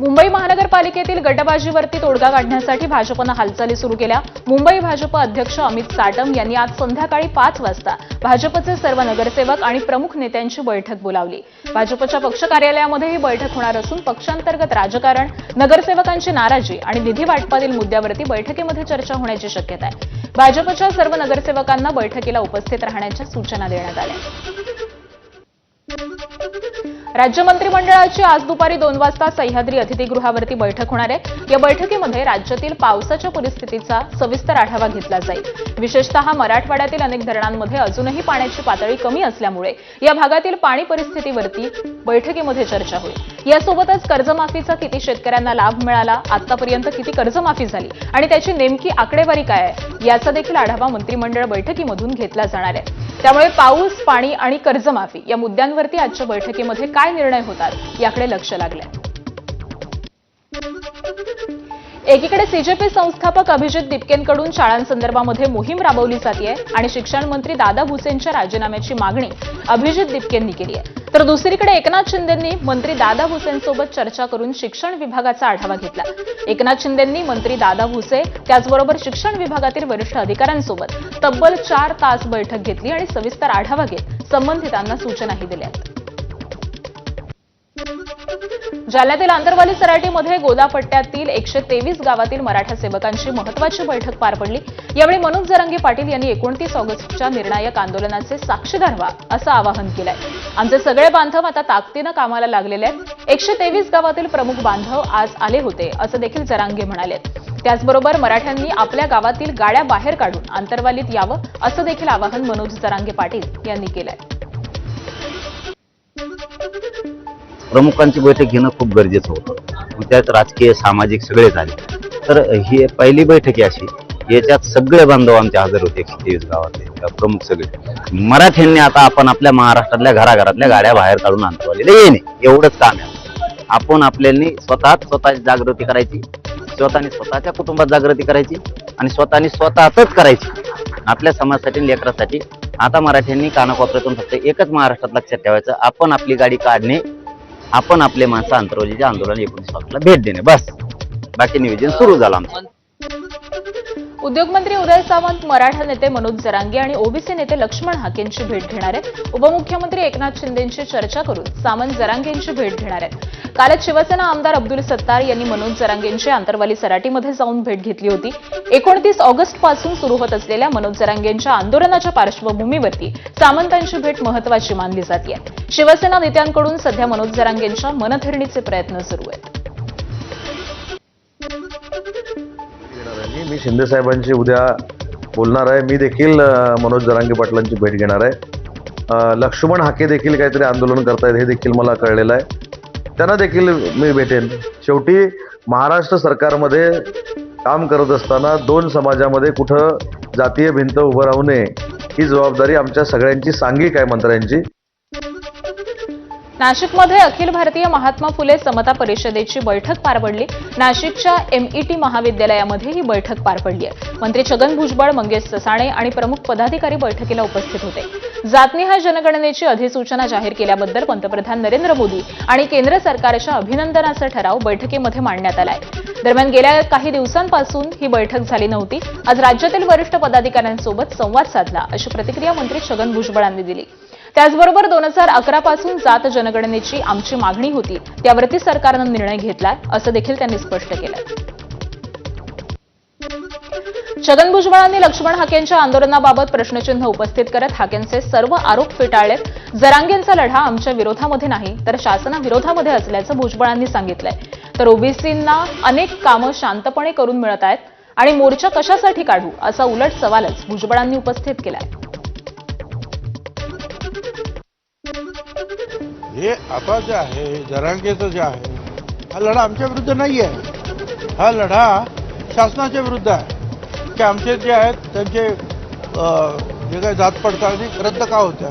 मुंबई महानगरपालिकेतील गटबाजीवरती तोडगा काढण्यासाठी भाजपनं हालचाली सुरू केल्या। मुंबई भाजप अध्यक्ष अमित साटम यांनी आज संध्याकाळी 5 वाजता भाजपचे सर्व नगरसेवक आणि प्रमुख नेत्यांची बैठक बोलावली। भाजपच्या पक्ष कार्यालयामध्ये ही बैठक होणार असून पक्षांतर्गत राजकारण, नगरसेवकांची नाराजी आणि निधी वाटपातील मुद्द्यावरती बैठकीमध्ये चर्चा होण्याची शक्यता आहे। भाजपच्या सर्व नगरसेवकांना बैठकीला उपस्थित राहण्याच्या सूचना देण्यात आल्या। राज्य मंत्रिमंडळाची आज दुपारी 2 वाजता सह्याद्री अतिथीगृहावरती बैठक होणार आहे। या बैठकीमध्ये राज्यातील पावसाच्या परिस्थितीचा सविस्तर आढावा घेतला जाईल। विशेषतः मराठवाड्यातील अनेक धरणांमध्ये अजूनही पाण्याची पातळी कमी असल्यामुळे या भागातील पाणी परिस्थितीवरती बैठकीमध्ये चर्चा होईल। यासोबतच कर्जमाफीचा किती शेतकऱ्यांना लाभ मिळाला, आतापर्यंत किती कर्जमाफी झाली आणि त्याची नेमकी आकडेवारी काय आहे याचा देखील आढावा मंत्रिमंडळ बैठकीमधून घेतला जाणार आहे। त्यामुळे पाऊस, पाणी आणि कर्जमाफी या मुद्द्यांवरती आजच्या बैठकीमध्ये काय निर्णय होतात याकडे लक्ष लागले। एकीकडे सीजेपी संस्थापक अभिजित दीपकेंकडून शाळांसंदर्भामध्ये मोहीम राबवली जाते आणि शिक्षण मंत्री दादा भुसेंच्या राजीनाम्याची मागणी अभिजित दीपकेंनी केली आहे। तर दुसरीकडे एकनाथ शिंदेंनी मंत्री दादा भुसेंसोबत चर्चा करून शिक्षण विभागाचा आढावा घेतला। एकनाथ शिंदेंनी मंत्री दादा भुसे त्याचबरोबर शिक्षण विभागातील वरिष्ठ अधिकाऱ्यांसोबत तब्बल 4 तास बैठक घेतली आणि सविस्तर आढावा घेत संबंधितांना सूचनाही दिल्या। जालन्यातील आंतरवाली सराटीमध्ये गोदापट्ट्यातील 123 गावातील मराठा सेवकांची महत्त्वाची बैठक पार पडली। यावेळी मनोज जरांगे पाटील यांनी 29 ऑगस्टच्या निर्णायक आंदोलनाचे साक्षीदार व्हा असं आवाहन केलंय। आमचे सगळे बांधव आता ताकदीनं कामाला लागलेले आहेत। 123 गावातील प्रमुख बांधव आज आले होते असं देखील जरांगे म्हणाले। त्याचबरोबर मराठ्यांनी आपल्या गावातील गाड्या बाहेर काढून आंतरवालीत यावं असं देखील आवाहन मनोज जरांगे पाटील यांनी केलंय। प्रमुखांची बैठक घेणं खूप गरजेचं होतं। त्यात राजकीय, सामाजिक सगळे झाले। तर ही पहिली बैठक आहे अशी, याच्यात सगळे बांधव आमचे हजर होते। 123 गावातले प्रमुख सगळे मराठ्यांनी आता आपण आपल्या महाराष्ट्रातल्या घराघरातल्या गाड्या बाहेर काढून आंतरवालीला येणे एवढंच काम आहे। आपण आपल्याला स्वतःची जागृती करायची, स्वतःने स्वतःच्या कुटुंबात जागृती करायची आणि स्वतःच करायची आपल्या समाजासाठी, लेकरासाठी। आता मराठ्यांनी कानाकोपऱ्यातून फक्त एकच महाराष्ट्रात लक्षात ठेवायचं, आपण आपली गाडी काढणे, आपण आपले माणसं आंतरवालीच्या आंदोलन 19 ऑगस्टला भेट देणे, बस। बाकी नियोजन सुरू झालं आमचं। उद्योगमंत्री उदय सामंत, मराठा नेते मनोज जरांगे आणि ओबीसी नेते लक्ष्मण हाकेंची भेट घेणार आहेत। उपमुख्यमंत्री एकनाथ शिंदेंशी चर्चा करून सामंत जरांगेंची भेट घेणार आहेत। कालच शिवसेना आमदार अब्दुल सत्तार यांनी मनोज जरांगेंची आंतरवाली सराटीमध्ये जाऊन भेट घेतली होती। 29 ऑगस्ट पासून सुरू होत असलेल्या मनोज जरांगेंच्या आंदोलनाच्या पार्श्वभूमीवरती सामंतांची भेट महत्त्वाची मानली जाते। शिवसेना नेत्यांकडून सध्या मनोज जरांगेंच्या मनधरणीचे प्रयत्न सुरू आहेत। मी शिंदे साहेबांची उद्या बोलणार आहे। मी देखील मनोज जरांगे पाटलांची भेट घेणार आहे। लक्ष्मण हाके देखील काहीतरी आंदोलन करतायत हे देखील मला कळलेलं आहे। त्यांना देखील मी भेटेन। शेवटी महाराष्ट्र सरकारमध्ये काम करत असताना 2 समाजामध्ये कुठं जातीय भिंत उभं राहू नये ही जबाबदारी आमच्या सगळ्यांची सांघिक आहे, मंत्र्यांची। नाशिकमध्ये अखिल भारतीय महात्मा फुले समता परिषदेची बैठक पार पडली। नाशिकच्या एमईटी महाविद्यालयामध्ये ही बैठक पार पडली आहे। मंत्री छगन भुजबळ, मंगेश ससाणे आणि प्रमुख पदाधिकारी बैठकीला उपस्थित होते। जातनिहाय जनगणनेची अधिसूचना जाहीर केल्याबद्दल पंतप्रधान नरेंद्र मोदी आणि केंद्र सरकारच्या अभिनंदनाचा ठराव बैठकीमध्ये मांडण्यात आलाय। दरम्यान गेल्या काही दिवसांपासून ही बैठक झाली नव्हती। आज राज्यातील वरिष्ठ पदाधिकाऱ्यांसोबत संवाद साधला अशी प्रतिक्रिया मंत्री छगन भुजबळांनी दिली। त्याचबरोबर 2011 पासून जात जनगणनेची आमची मागणी होती, त्यावरती सरकारनं निर्णय घेतला असं देखील त्यांनी स्पष्ट केलं। छगन भुजबळांनी लक्ष्मण हाकेंच्या आंदोलनाबाबत प्रश्नचिन्ह उपस्थित करत हाकेंचे सर्व आरोप फेटाळलेत। जरांगेंचा लढा आमच्या विरोधामध्ये नाही तर शासनाविरोधामध्ये असल्याचं भुजबळांनी सांगितलंय। तर ओबीसींना अनेक कामं शांतपणे करून मिळत आहेत आणि मोर्चा कशासाठी काढू असा उलट सवालच भुजबळांनी उपस्थित केलाय। हे आता जे आहे जरांगेचं जे आहे हा लढा आमच्या विरुद्ध नाही आहे, हा लढा शासनाच्या विरुद्ध आहे की आमचे जे आहेत त्यांचे जे काही जात पडताळणी रद्द का होत्या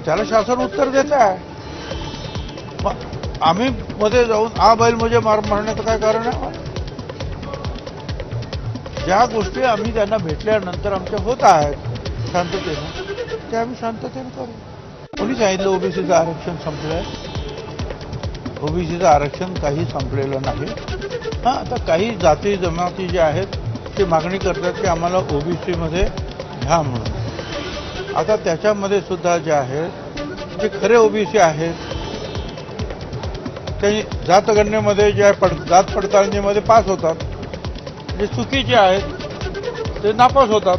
त्याला शासन उत्तर देत आहे। मग आम्ही मध्ये जाऊन आ बैल म्हणजे मारण्याचं काय कारण आहे? ज्या गोष्टी आम्ही त्यांना भेटल्यानंतर आमच्या होत आहेत शांततेनं, ते आम्ही शांततेनं करू। कोणी सांगितलं ओबीसीचं आरक्षण संपलंय? ओबीसीचं आरक्षण काही संपलेलं नाही. हां, आता काही जाती जमाती ज्या आहेत ते मागणी करतात की आम्हाला ओबीसीमध्ये घ्या म्हणून. आता त्याच्यामध्ये सुद्धा जे आहेत जे खरे ओबीसी आहेत ते जातगणनेमध्ये जे जात पडताळणीमध्ये पास होतात, जे चुकीचे आहेत ते नापास होतात.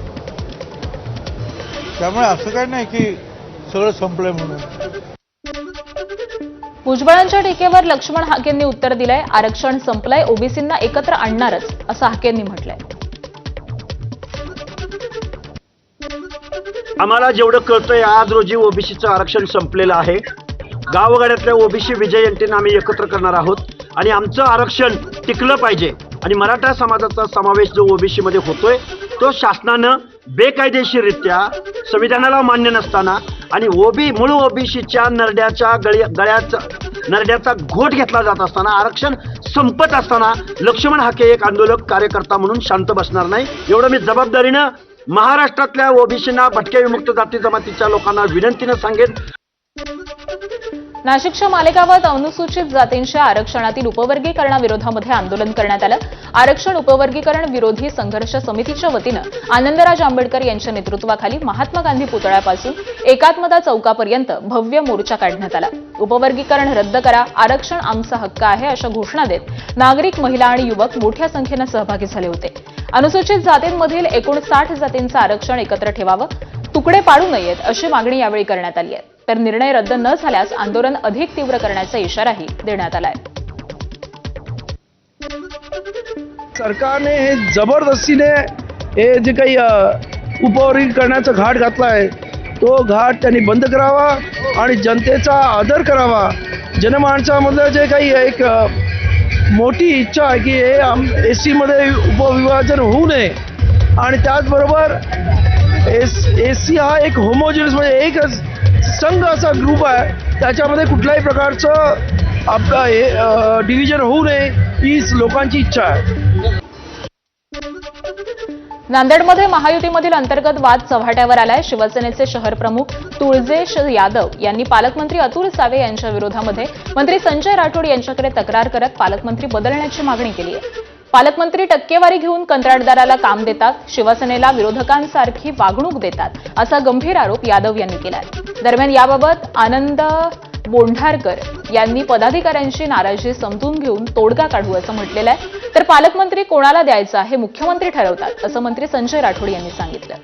त्यामुळे असं काही नाही की सगळं संपलंय म्हणून. भुजबळांच्या टीकेवर लक्ष्मण हाकेंनी उत्तर दिलंय. आरक्षण संपलंय, ओबीसींना एकत्र आणणारच असं हाकेंनी म्हटलंय. आम्हाला जेवढं कळतंय आज रोजी ओबीसीचं आरक्षण संपलेलं आहे. गावगाड्यातल्या ओबीसी विजयंतीनं आम्ही एकत्र करणार आहोत आणि आमचं आरक्षण टिकलं पाहिजे. आणि मराठा समाजाचा समावेश जो ओबीसी मध्ये होतोय तो शासनानं बेकायदेशीररित्या संविधानाला मान्य नसताना आणि मूळ ओबीसीच्या नरड्याचा घोट घेतला जात असताना, आरक्षण संपत असताना लक्ष्मण हाके एक आंदोलक कार्यकर्ता म्हणून शांत बसणार नाही. एवढं मी जबाबदारीनं महाराष्ट्रातल्या ओबीसींना, भटक्या विमुक्त जाती जमातीच्या लोकांना विनंतीनं सांगेन. नाशिकच्या मालेगावात अनुसूचित जातींच्या आरक्षणातील उपवर्गीकरणाविरोधामध्ये आंदोलन करण्यात आलं. आरक्षण उपवर्गीकरण विरोधी संघर्ष समितीच्या वतीनं आनंदराज आंबेडकर यांच्या नेतृत्वाखाली महात्मा गांधी पुतळ्यापासून एकात्मता चौकापर्यंत भव्य मोर्चा काढण्यात आला. उपवर्गीकरण रद्द करा, आरक्षण आमचा हक्क आहे अशा घोषणा देत नागरिक, महिला आणि युवक मोठ्या संख्येनं सहभागी झाले होते. अनुसूचित जातींमधील एकूण 60 जातींचं आरक्षण एकत्र ठेवावं, तुकडे पाडू नयेत अशी मागणी यावेळी करण्यात आली आहे. तर निर्णय रद्द न झाल्यास आंदोलन अधिक तीव्र करण्याचा इशाराही देण्यात आलाय. सरकारने हे जबरदस्तीने हे जे काही उपवर्गीकरणाचा घाट घातला आहे तो घाट त्यांनी बंद करावा आणि जनतेचा आदर करावा. जनमानसामधलं जे काही एक मोठी इच्छा आहे की हे एससी मध्ये उपविभाजन होऊ नये आणि त्याचबरोबर एससी हा एक होमोजिनस म्हणजे एक संघ असा ग्रुप आहे, त्याच्यामध्ये कुठल्याही प्रकारचं आपला डिव्हिजन होऊ नये ही लोकांची इच्छा आहे. नांदेडमध्ये महायुतीमधील अंतर्गत वाद चव्हाट्यावर आलाय. शिवसेनेचे शहर प्रमुख तुळजेश यादव यांनी पालकमंत्री अतुल सावे यांच्या विरोधामध्ये मंत्री संजय राठोड यांच्याकडे तक्रार करत पालकमंत्री बदलण्याची मागणी केली आहे. पालकमंत्री टक्केवारी घेऊन कंत्राटदाराला काम देतात, शिवसेनेला विरोधकांसारखी वागणूक देतात असा गंभीर आरोप यादव यांनी केलाय. दरम्यान याबाबत आनंद बोंढारकर यांनी पदाधिकाऱ्यांची नाराजी समजून घेऊन तोडगा काढू असं म्हटलेलं आहे. तर पालकमंत्री कोणाला द्यायचा हे मुख्यमंत्री ठरवतात असं मंत्री संजय राठोड यांनी सांगितलं.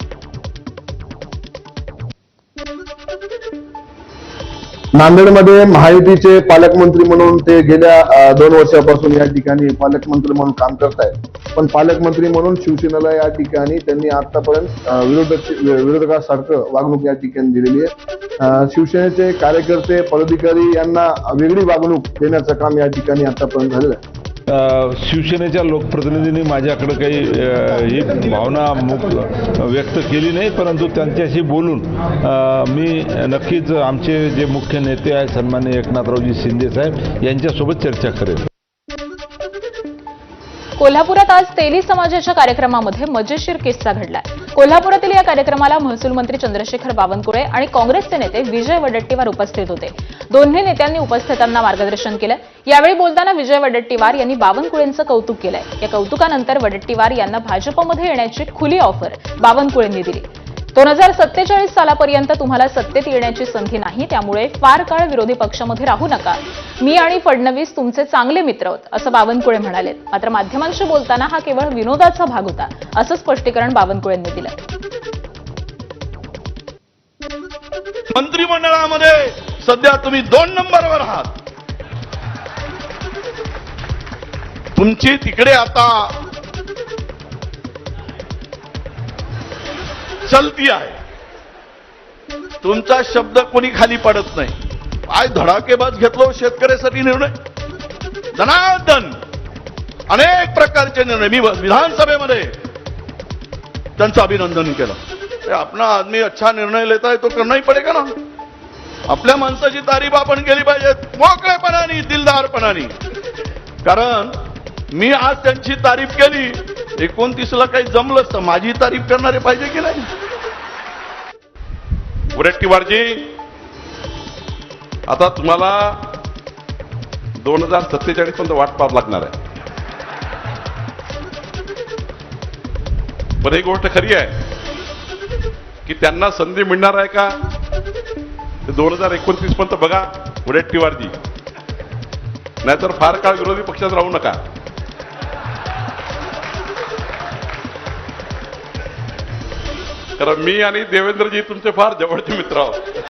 नांदेडमध्ये महायुतीचे पालकमंत्री म्हणून ते गेल्या 2 वर्षापासून या ठिकाणी पालकमंत्री म्हणून काम करत आहेत. पण पालकमंत्री म्हणून शिवसेनेला या ठिकाणी त्यांनी आतापर्यंत विरोधकासारखं वागणूक या ठिकाणी दिलेली आहे. शिवसेनेचे कार्यकर्ते, पदाधिकारी यांना वेगळी वागणूक देण्याचं काम या ठिकाणी आतापर्यंत झालेलं आहे. शिवसेनेच्या लोकप्रतिनिधींनी माझ्याकडे काही ही भावना व्यक्त केली नाही, परंतु त्यांच्याशी बोलून मी नक्कीच आमचे जे मुख्य नेते आहेत सन्माननीय एकनाथरावजी शिंदे साहेब यांच्यासोबत चर्चा करेल. कोल्हापुरात आज तेली समाजाच्या कार्यक्रमामध्ये मजेशीर किस्सा घडलाय. कोल्हापुरातील या कार्यक्रमाला महसूल मंत्री चंद्रशेखर बावनकुळे आणि काँग्रेसचे नेते विजय वडेट्टीवार उपस्थित होते. दोन्ही नेत्यांनी उपस्थितांना मार्गदर्शन केलं. यावेळी बोलताना विजय वडेट्टीवार यांनी बावनकुळेंचं कौतुक केलंय. या कौतुकानंतर वडेट्टीवार यांना भाजपमध्ये येण्याची खुली ऑफर बावनकुळेंनी दिली. 2047 सालापर्यंत तुम्हाला सत्तेत येण्याची संधी नाही, त्यामुळे फार काळ विरोधी पक्षामध्ये राहू नका. मी आणि फडणवीस तुमचे चांगले मित्र आहोत असं बावनकुळे म्हणाले. मात्र माध्यमांशी बोलताना हा केवळ विनोदाचा भाग होता असं स्पष्टीकरण बावनकुळेंनी दिलं. मंत्रिमंडळामध्ये सध्या तुम्ही 2 नंबरवर आहात. तुमची तिकडे आता चलती आहे. तुमचा शब्द कोणी खाली पडत नाही. काय धडाकेबाज घेतलो शेतकऱ्यासाठी निर्णय, धनाधन अनेक प्रकारचे निर्णय. मी विधानसभेमध्ये त्यांचं अभिनंदन केलं. अपना आदमी अच्छा निर्णय लेता है तो करना ही पडेगा ना. आपल्या माणसाची तारीफ आपण केली पाहिजे मोकळेपणाने, दिलदारपणाने. कारण मी आज त्यांची तारीफ केली, 29ला काही जमलंच तर माझी तारीफ करणारे पाहिजे की नाही. वडेट्टीवारजी, आता तुम्हाला 2047 पर्यंत वाट पाहावं लागणार आहे. पण एक गोष्ट खरी आहे की त्यांना संधी मिळणार आहे का 2029 पर्यंत बघा वडेट्टीवारजी, नाहीतर फार काळ विरोधी पक्षात राहू नका. कारण मी आणि देवेंद्रजी तुमचे फार जवळचे मित्र आहोत.